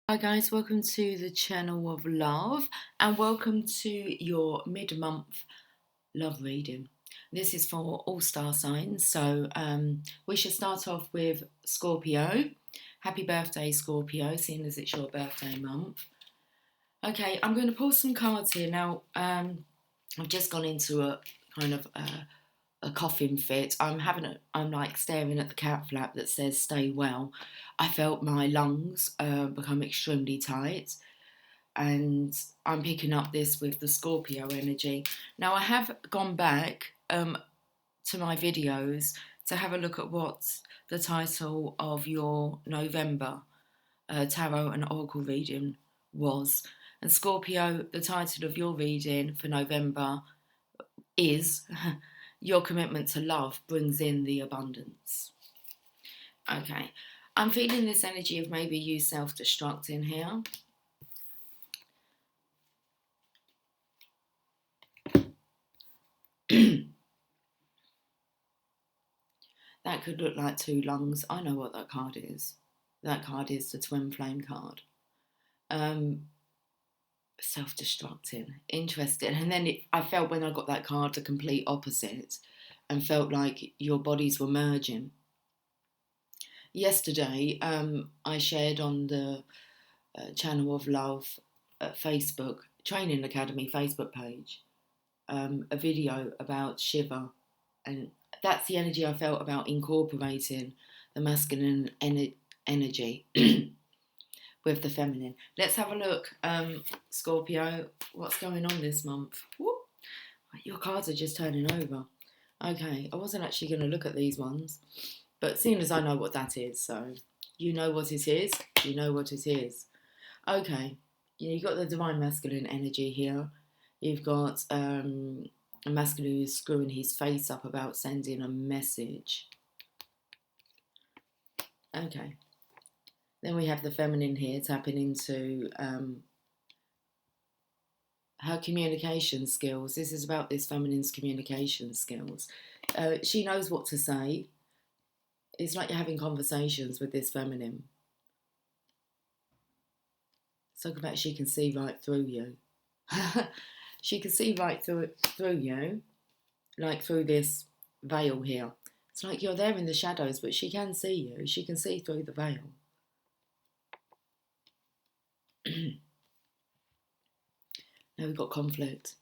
Hi guys, welcome to the channel of love and welcome to your mid-month love reading. This is for all star signs, so we should start off with Scorpio. Happy birthday, Scorpio, seeing as it's your birthday month. Okay, I'm going to pull some cards here now. I've just gone into a kind of a coughing fit. I'm like staring at the cat flap that says "Stay well." I felt my lungs become extremely tight, and I'm picking up this with the Scorpio energy. Now I have gone back to my videos to have a look at what the title of your November tarot and oracle reading was. And Scorpio, the title of your reading for November is Your Commitment to Love Brings in the Abundance. Okay, I'm feeling this energy of maybe you self-destructing here. That could look like two lungs. I know what that card is. That card is the twin flame card. Self-destructing. Interesting. And then I felt when I got that card the complete opposite and felt like your bodies were merging. Yesterday, I shared on the Channel of Love Facebook, Training Academy Facebook page, a video about Shiva, and that's the energy I felt about incorporating the masculine energy with the feminine. Let's have a look, Scorpio, what's going on this month? Whoop. Your cards are just turning over. Okay, I wasn't actually going to look at these ones, but seeing as I know what that is, so you know what it is, you know what it is. Okay, you've got the divine masculine energy here. You've got a masculine who's screwing his face up about sending a message. Okay. Then we have the feminine here tapping into her communication skills. This is about this feminine's communication skills. She knows what to say. It's like you're having conversations with this feminine. Talk about she can see right through you. She can see right through you, like through this veil here. It's like you're there in the shadows, but she can see you. She can see through the veil. Now we've got conflict.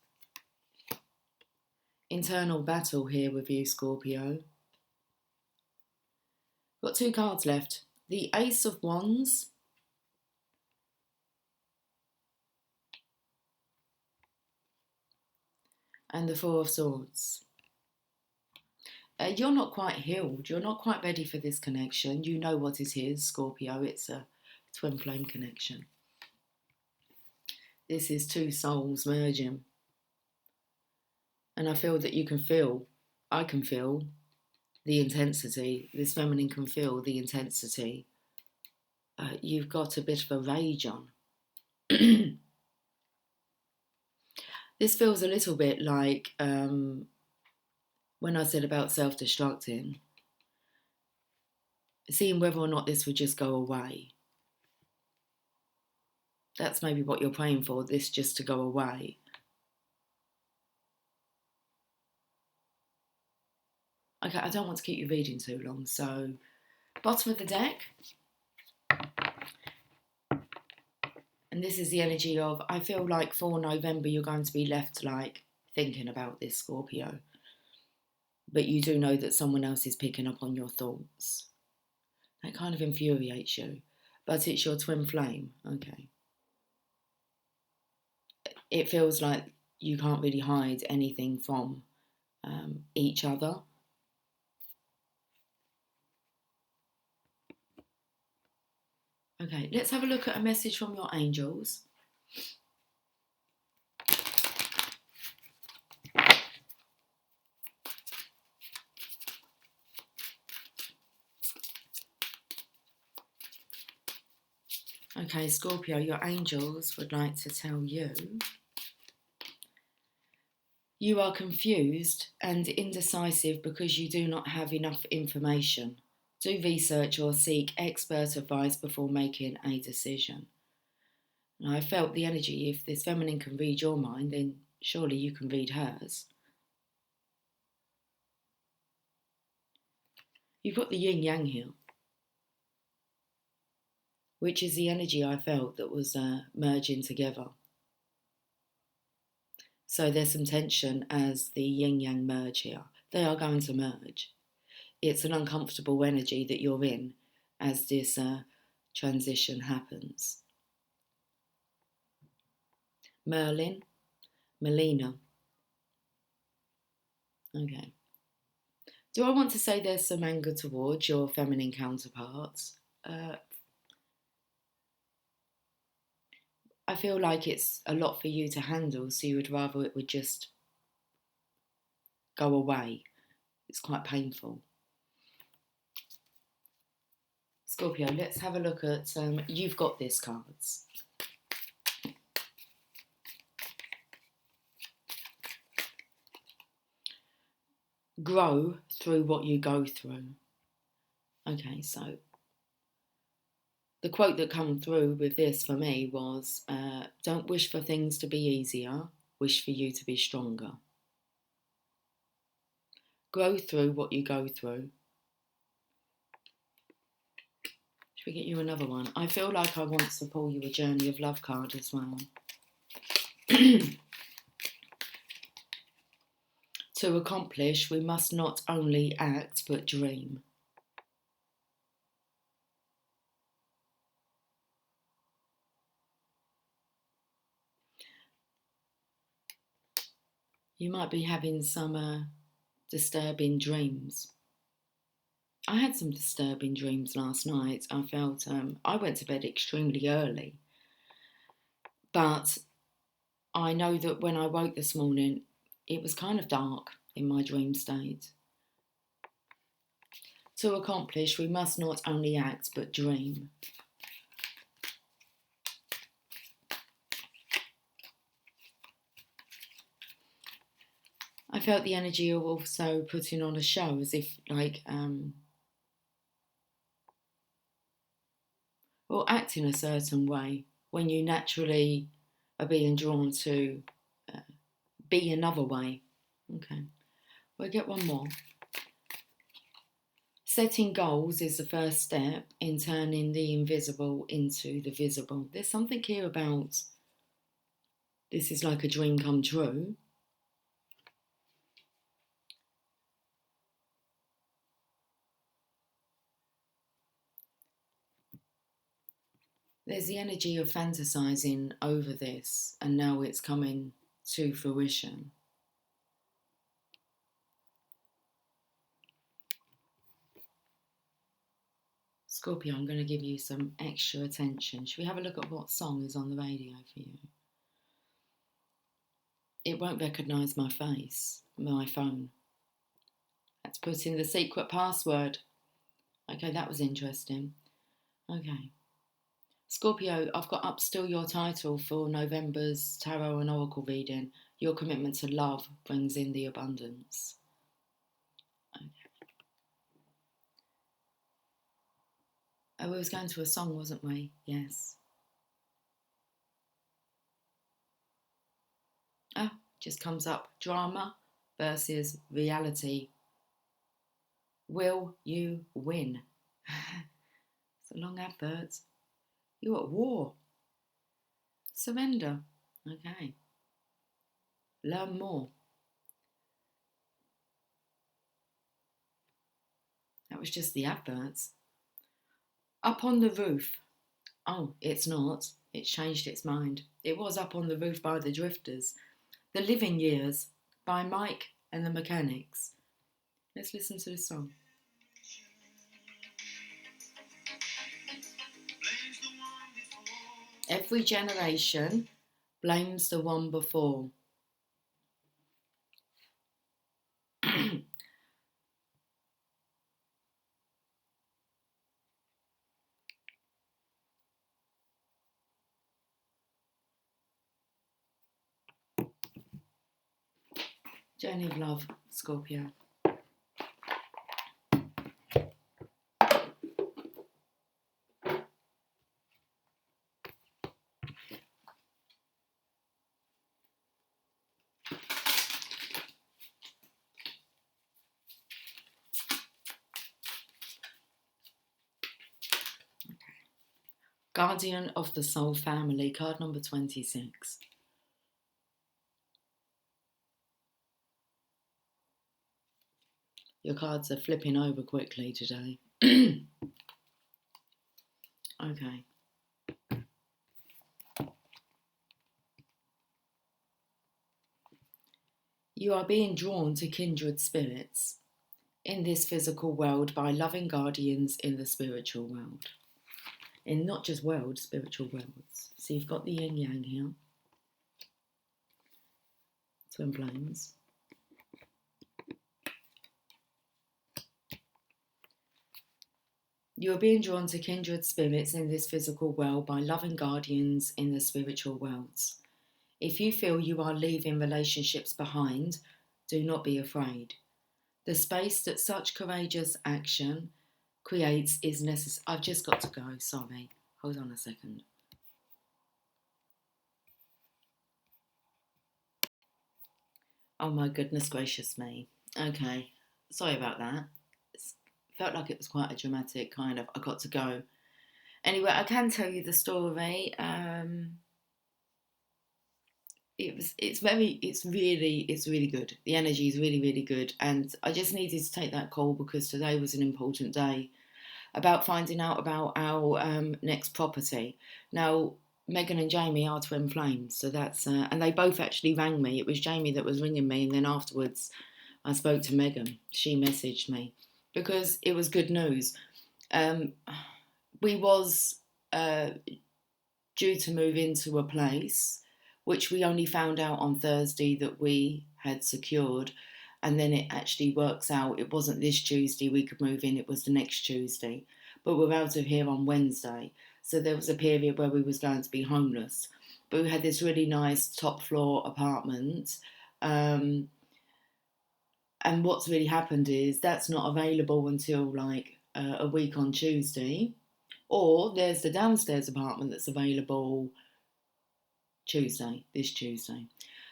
Internal battle here with you, Scorpio. Got two cards left. The Ace of Wands and the Four of Swords. You're not quite healed. You're not quite ready for this connection. You know what it is, Scorpio. It's a twin flame connection. This is two souls merging. And I feel that I can feel the intensity. This feminine can feel the intensity. You've got a bit of a rage on. This feels a little bit like when I said about self-destructing, seeing whether or not this would just go away. That's maybe what you're praying for, this just to go away. Okay, I don't want to keep you reading too long, so bottom of the deck. And this is the energy of, I feel like for November you're going to be left like thinking about this, Scorpio. But you do know that someone else is picking up on your thoughts. That kind of infuriates you. But it's your twin flame, okay. It feels like you can't really hide anything from each other. Okay, let's have a look at a message from your angels. Okay, Scorpio, your angels would like to tell you you are confused and indecisive because you do not have enough information. Do research or seek expert advice before making a decision. And I felt the energy. If this feminine can read your mind, then surely you can read hers. You've got the yin yang here, which is the energy I felt that was merging together. So there's some tension as the yin yang merge here. They are going to merge. It's an uncomfortable energy that you're in as this transition happens. Merlin, Melina. Okay. Do I want to say there's some anger towards your feminine counterparts? I feel like it's a lot for you to handle, so you would rather it would just go away. It's quite painful. Scorpio, let's have a look at You've Got This cards. Grow through what you go through. Okay, so the quote that came through with this for me was, don't wish for things to be easier, wish for you to be stronger. Grow through what you go through. Should we get you another one? I feel like I want to pull you a Journey of Love card as well. To accomplish, we must not only act but dream. You might be having some disturbing dreams. I had some disturbing dreams last night. I felt I went to bed extremely early, but I know that when I woke this morning, it was kind of dark in my dream state. To accomplish, we must not only act but dream. I felt the energy of also putting on a show, as if like, or act in a certain way when you naturally are being drawn to be another way. Okay, we'll get one more. Setting goals is the first step in turning the invisible into the visible. There's something here about this is like a dream come true. There's the energy of fantasizing over this, and now it's coming to fruition. Scorpio, I'm going to give you some extra attention. Should we have a look at what song is on the radio for you? It won't recognise my face, my phone. Let's put in the secret password. Okay, that was interesting. Okay. Scorpio, I've got up still your title for November's tarot and oracle reading. Your commitment to love brings in the abundance. Okay. Oh, we was going to a song, wasn't we? Yes. Oh, just comes up. Drama versus reality. Will you win? It's a long advert. You're at war. Surrender. Okay. Learn more. That was just the adverts. Up on the roof. Oh, it's not. It's changed its mind. It was Up on the Roof by the Drifters. The Living Years by Mike and the Mechanics. Let's listen to this song. Every generation blames the one before. Journey of Love, Scorpio. Guardian of the Soul Family, card number 26. Your cards are flipping over quickly today. Okay. You are being drawn to kindred spirits in this physical world by loving guardians in the spiritual world. In not just world, spiritual worlds. So you've got the yin yang here. Twin flames. You are being drawn to kindred spirits in this physical world by loving guardians in the spiritual worlds. If you feel you are leaving relationships behind, do not be afraid. The space that such courageous action creates is necessary. I've just got to go, sorry. Hold on a second. Oh my goodness gracious me. Okay, sorry about that. It felt like it was quite a dramatic kind of, I got to go. Anyway, I can tell you the story. It's really good. The energy is really good, and I just needed to take that call because today was an important day about finding out about our next property. Now, Megan and Jamie are twin flames, so that's and they both actually rang me. It was Jamie that was ringing me, and then afterwards I spoke to Megan. She messaged me because it was good news. We was due to move into a place which we only found out on Thursday that we had secured, and then it actually works out it wasn't this Tuesday we could move in, it was the next Tuesday, but we're out of here on Wednesday. So there was a period where we was going to be homeless, but we had this really nice top floor apartment, and what's really happened is that's not available until like a week on Tuesday, or there's the downstairs apartment that's available this Tuesday.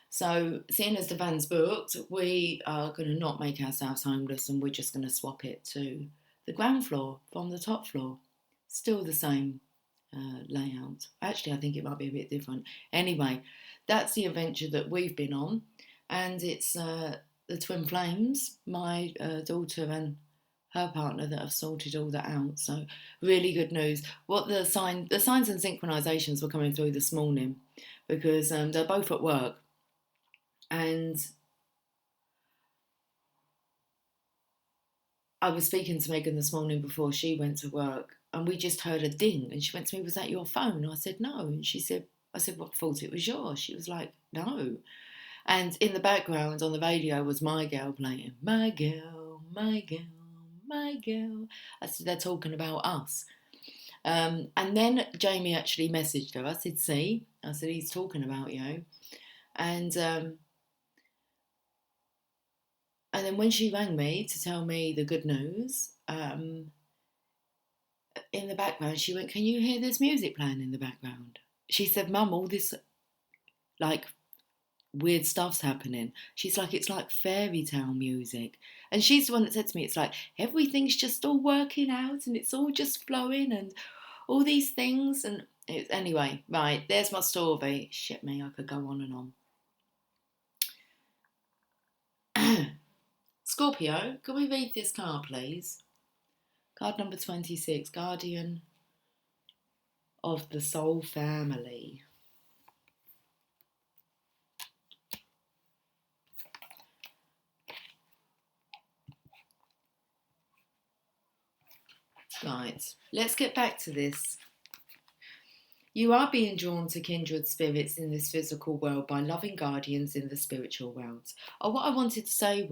So, seeing as the van's booked, we are going to not make ourselves homeless and we're just going to swap it to the ground floor from the top floor. Still the same layout. Actually, I think it might be a bit different. Anyway, that's the adventure that we've been on, and it's the twin flames, my daughter and her partner, that have sorted all that out. So really good news. What the signs and synchronizations were coming through this morning because they're both at work, and I was speaking to Megan this morning before she went to work, and we just heard a ding, and she went to me, "Was that your phone?" I said, "No," and I said, "What, thought it was yours?" She was like, "No." And in the background on the radio was my girl playing, "My girl, my girl, my girl." I said, "They're talking about us." And then Jamie actually messaged her. I said, "See," I said, "he's talking about you." And then when she rang me to tell me the good news, in the background she went, "Can you hear this music playing in the background?" She said, "Mum, all this like weird stuff's happening." She's like, "It's like fairy tale music." And she's the one that said to me, "It's like everything's just all working out and it's all just flowing and all these things." And anyway, right, there's my story. Shit me, I could go on and on. Scorpio, can we read this card, please? Card number 26, Guardian of the Soul Family. Right, let's get back to this. You are being drawn to kindred spirits in this physical world by loving guardians in the spiritual worlds. What I wanted to say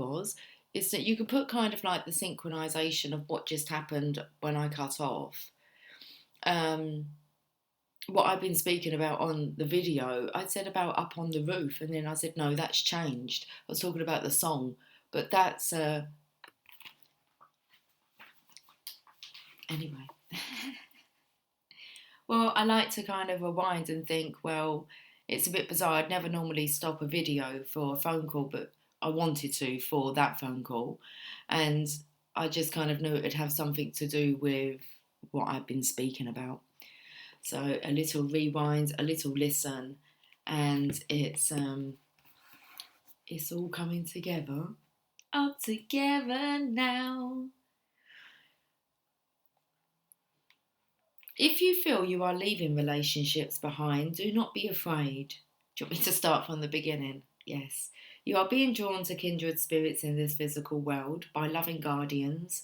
is that you could put kind of like the synchronization of what just happened when I cut off. What I've been speaking about on the video, I said about up on the roof, and then I said, no, that's changed. I was talking about the song, but that's, anyway. Well, I like to kind of rewind and think, well, it's a bit bizarre. I'd never normally stop a video for a phone call, but I wanted to for that phone call. And I just kind of knew it'd have something to do with what I've been speaking about. So a little rewind, a little listen, and it's all coming together. All together now. If you feel you are leaving relationships behind, do not be afraid. Do you want me to start from the beginning? Yes. You are being drawn to kindred spirits in this physical world by loving guardians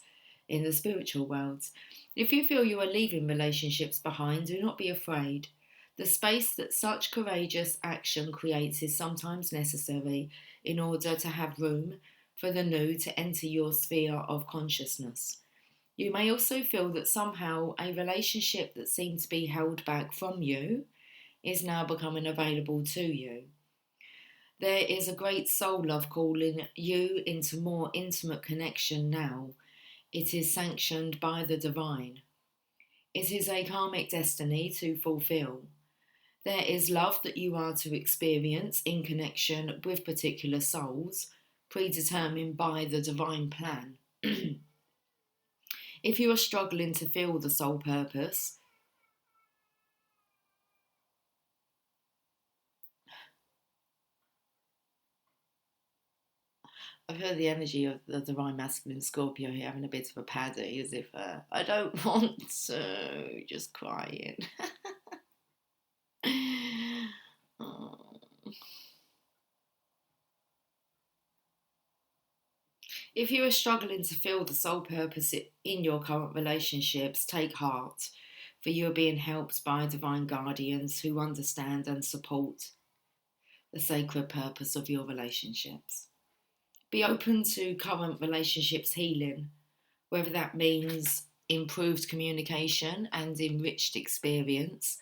in the spiritual worlds. If you feel you are leaving relationships behind, do not be afraid. The space that such courageous action creates is sometimes necessary in order to have room for the new to enter your sphere of consciousness. You may also feel that somehow a relationship that seemed to be held back from you is now becoming available to you. There is a great soul love calling you into more intimate connection now. It is sanctioned by the divine. It is a karmic destiny to fulfill. There is love that you are to experience in connection with particular souls, predetermined by the divine plan. If you are struggling to feel the soul purpose, I feel the energy of the divine masculine Scorpio here having a bit of a paddy, as if I don't want to, just crying. Oh. If you are struggling to feel the soul purpose in your current relationships, take heart, for you are being helped by divine guardians who understand and support the sacred purpose of your relationships. Be open to current relationships healing, whether that means improved communication and enriched experience,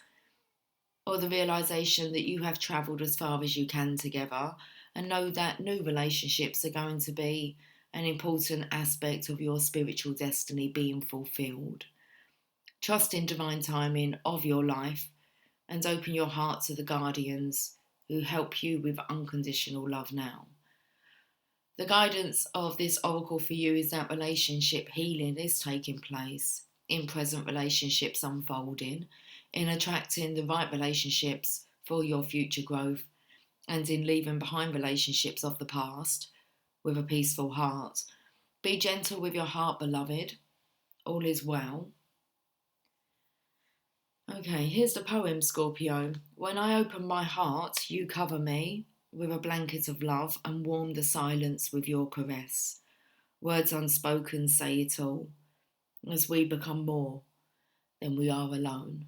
or the realization that you have travelled as far as you can together, and know that new relationships are going to be an important aspect of your spiritual destiny being fulfilled. Trust in divine timing of your life and open your heart to the guardians who help you with unconditional love now. The guidance of this oracle for you is that relationship healing is taking place, in present relationships unfolding, in attracting the right relationships for your future growth, and in leaving behind relationships of the past with a peaceful heart. Be gentle with your heart, beloved. All is well. Okay, here's the poem, Scorpio. When I open my heart, you cover me with a blanket of love and warm the silence with your caress. Words unspoken say it all. As we become more than we are alone.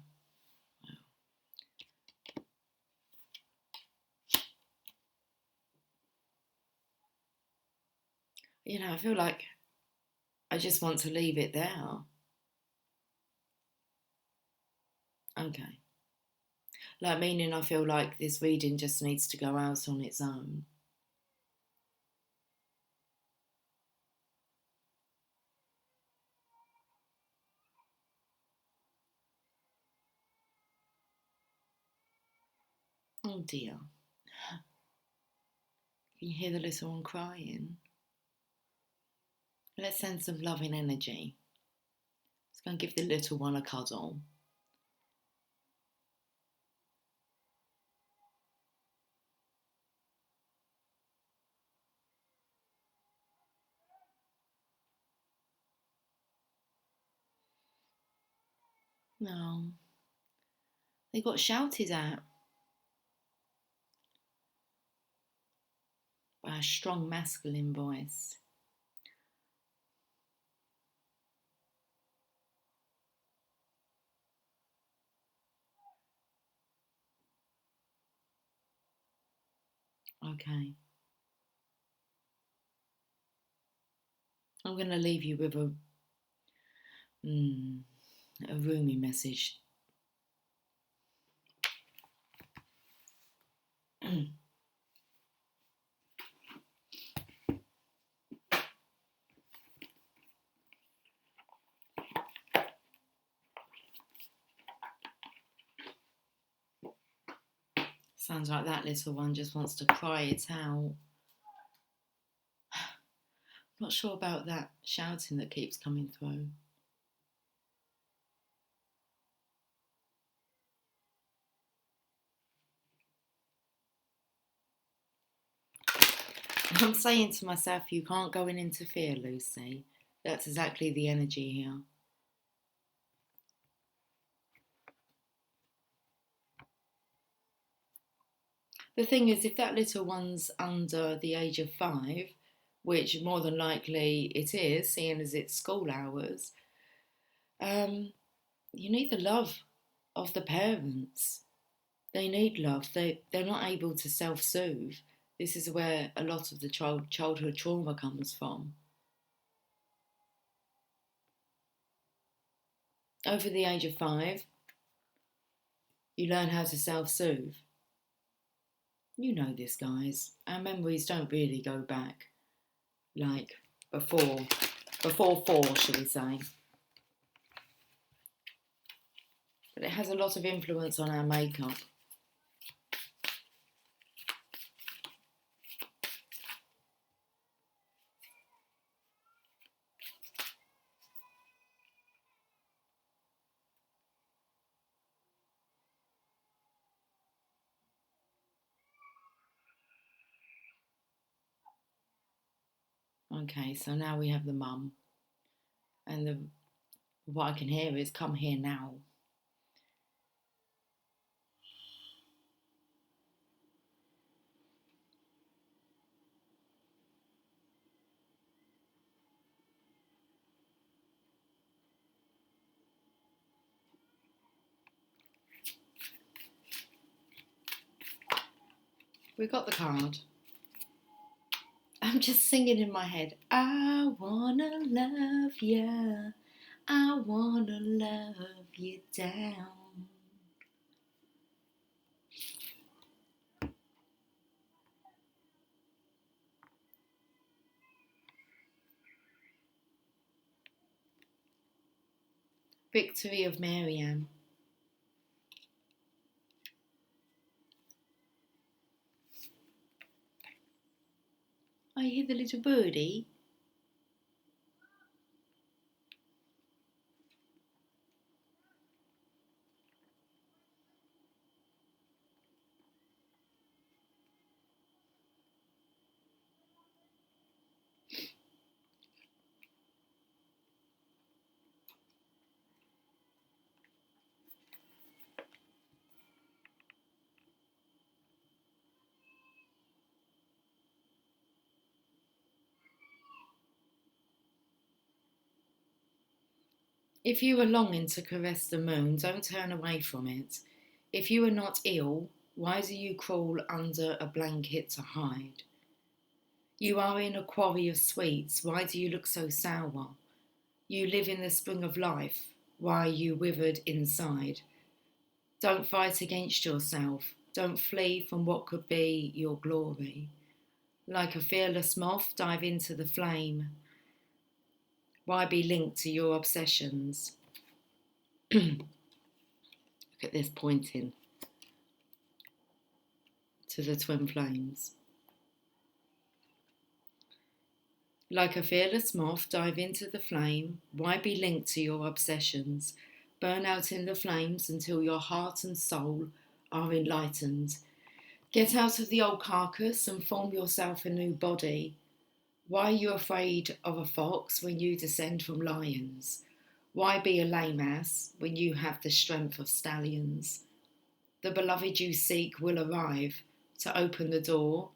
You know, I feel like I just want to leave it there. Okay. Like, meaning I feel like this reading just needs to go out on its own. Oh dear. Can you hear the little one crying? Let's send some loving energy. Let's go and give the little one a cuddle. No. They got shouted at by a strong masculine voice. Okay. I'm going to leave you with a roomy message. Sounds like that little one just wants to cry it out. Not sure about that shouting that keeps coming through. I'm saying to myself, you can't go and interfere, Lucy. That's exactly the energy here. The thing is, if that little one's under the age of 5, which more than likely it is, seeing as it's school hours, you need the love of the parents. They need love. They're not able to self-soothe. This is where a lot of the childhood trauma comes from. Over the age of 5, you learn how to self-soothe. You know this, guys. Our memories don't really go back like before 4, shall we say. But it has a lot of influence on our makeup. Okay, so now we have the mum, and what I can hear is, come here now. We got the card. I'm just singing in my head. I wanna love ya. I wanna love you down. Victory of Marianne. I hear the little birdie. If you are longing to caress the moon, don't turn away from it. If you are not ill, why do you crawl under a blanket to hide? You are in a quarry of sweets, why do you look so sour? You live in the spring of life, why are you withered inside? Don't fight against yourself, don't flee from what could be your glory. Like a fearless moth, dive into the flame. Why be linked to your obsessions? Look at this pointing to the twin flames. Like a fearless moth, dive into the flame. Why be linked to your obsessions? Burn out in the flames until your heart and soul are enlightened. Get out of the old carcass and form yourself a new body. Why are you afraid of a fox when you descend from lions? Why be a lame ass when you have the strength of stallions? The beloved you seek will arrive to open the door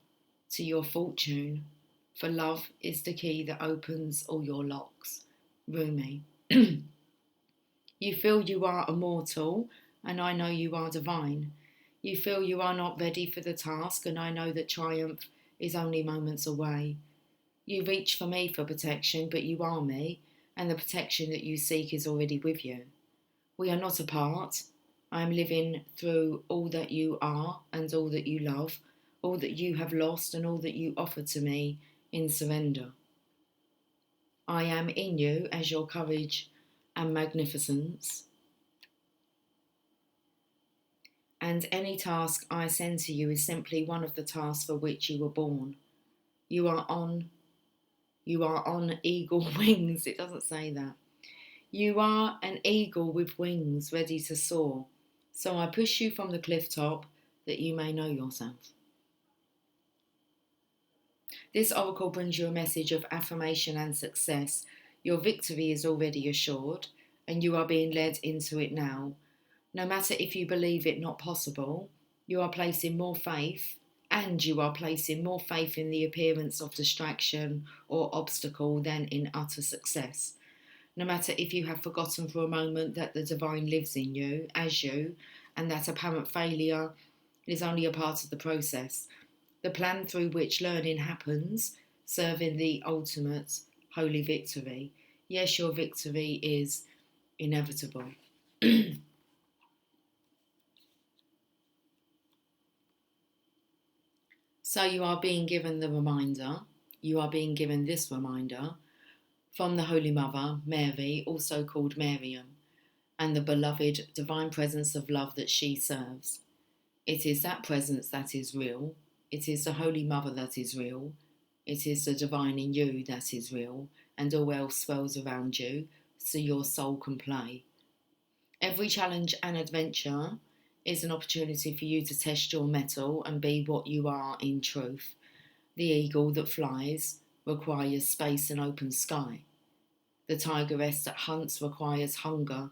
to your fortune, for love is the key that opens all your locks. Rumi. You feel you are immortal, and I know you are divine. You feel you are not ready for the task, and I know that triumph is only moments away. You reach for me for protection, but you are me, and the protection that you seek is already with you. We are not apart. I am living through all that you are and all that you love, all that you have lost and all that you offer to me in surrender. I am in you as your courage and magnificence. And any task I send to you is simply one of the tasks for which you were born. You are on eagle wings. It doesn't say that. You are an eagle with wings ready to soar. So I push you from the cliff top that you may know yourself. This oracle brings you a message of affirmation and success. Your victory is already assured, and you are being led into it now. No matter if you believe it not possible, you are placing more faith, and you are placing more faith in the appearance of distraction or obstacle than in utter success. No matter if you have forgotten for a moment that the divine lives in you, as you, and that apparent failure is only a part of the process, the plan through which learning happens, serving the ultimate holy victory. Yes, your victory is inevitable. So you are being given the reminder, you are being given this reminder from the Holy Mother, Mary, also called Miriam, and the beloved divine presence of love that she serves. It is that presence that is real. It is the Holy Mother that is real. It is the divine in you that is real, and all else swells around you, so your soul can play. Every challenge and adventure is an opportunity for you to test your mettle and be what you are in truth. The eagle that flies requires space and open sky. The tigress that hunts requires hunger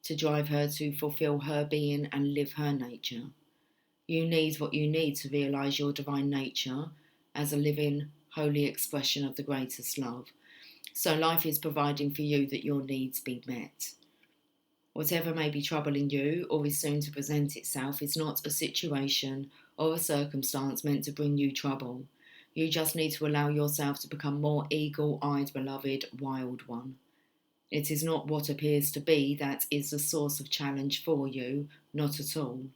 to drive her to fulfill her being and live her nature. You need what you need to realise your divine nature as a living, holy expression of the greatest love. So life is providing for you that your needs be met. Whatever may be troubling you or is soon to present itself is not a situation or a circumstance meant to bring you trouble. You just need to allow yourself to become more eagle-eyed, beloved, wild one. It is not what appears to be that is the source of challenge for you, not at all.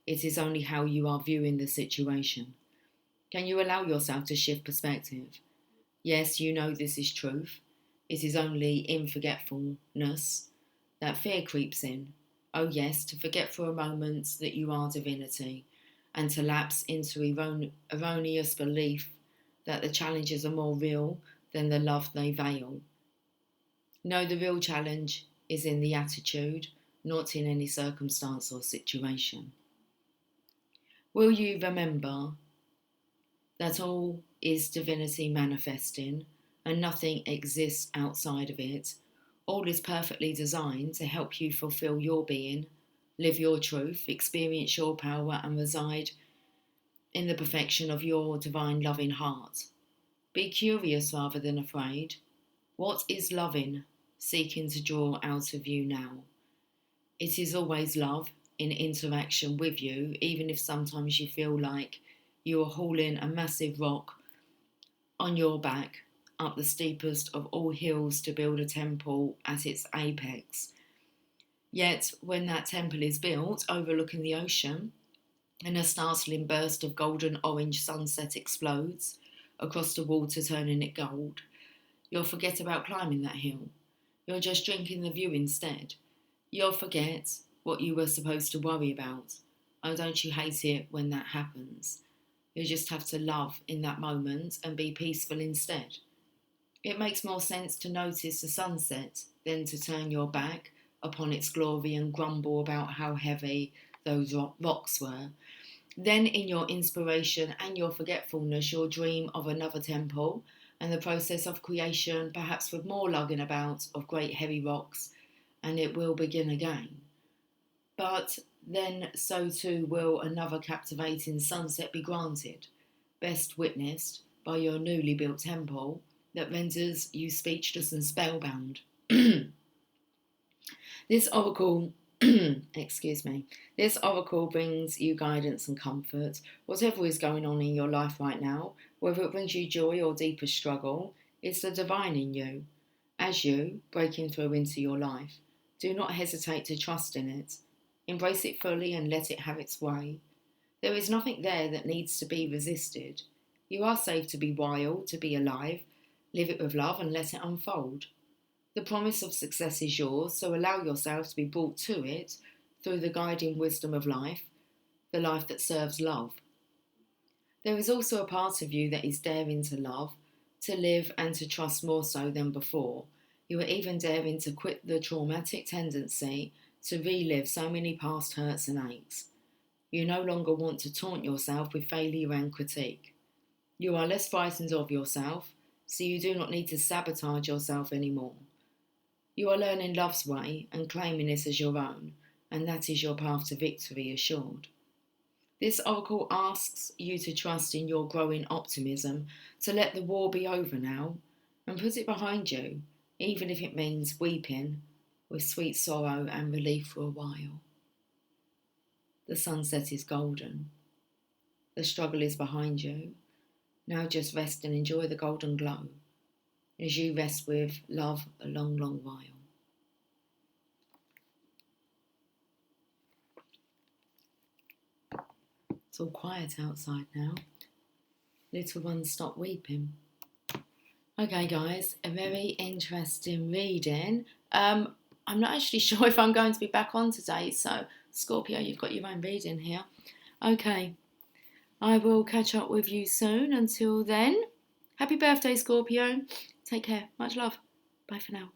It is only how you are viewing the situation. Can you allow yourself to shift perspective? Yes, you know this is truth. It is only in forgetfulness that fear creeps in. Oh yes, to forget for a moment that you are divinity, and to lapse into erroneous belief that the challenges are more real than the love they veil. No, the real challenge is in the attitude, not in any circumstance or situation. Will you remember that all is divinity manifesting and nothing exists outside of it? All is perfectly designed to help you fulfill your being, live your truth, experience your power, and reside in the perfection of your divine loving heart. Be curious rather than afraid. What is loving, seeking to draw out of you now? It is always love in interaction with you, even if sometimes you feel like you are hauling a massive rock on your back up the steepest of all hills to build a temple at its apex. Yet, when that temple is built overlooking the ocean and a startling burst of golden orange sunset explodes across the water, turning it gold, you'll forget about climbing that hill. You'll just drink in the view instead. You'll forget what you were supposed to worry about. Oh, don't you hate it when that happens? You just have to love in that moment and be peaceful instead. It makes more sense to notice the sunset than to turn your back upon its glory and grumble about how heavy those rocks were. Then, in your inspiration and your forgetfulness, you'll dream of another temple and the process of creation, perhaps with more lugging about of great heavy rocks, and it will begin again. But then so too will another captivating sunset be granted, best witnessed by your newly built temple that renders you speechless and spellbound. This oracle, this oracle brings you guidance and comfort. Whatever is going on in your life right now, whether it brings you joy or deepest struggle, it's the divine in you, as you breaking through into your life. Do not hesitate to trust in it. Embrace it fully and let it have its way. There is nothing there that needs to be resisted. You are safe to be wild, to be alive. Live it with love and let it unfold. The promise of success is yours, so allow yourself to be brought to it through the guiding wisdom of life, the life that serves love. There is also a part of you that is daring to love, to live and to trust more so than before. You are even daring to quit the traumatic tendency to relive so many past hurts and aches. You no longer want to taunt yourself with failure and critique. You are less frightened of yourself, so you do not need to sabotage yourself anymore. You are learning love's way and claiming this as your own, and that is your path to victory assured. This oracle asks you to trust in your growing optimism, to let the war be over now, and put it behind you, even if it means weeping with sweet sorrow and relief for a while. The sunset is golden. The struggle is behind you. Now just rest and enjoy the golden glow as you rest with love a long, long while. It's all quiet outside now. Little ones stop weeping. Okay, guys, a very interesting reading. I'm not actually sure if I'm going to be back on today, so Scorpio, you've got your own reading here. Okay, I will catch up with you soon. Until then, happy birthday, Scorpio. Take care. Much love. Bye for now.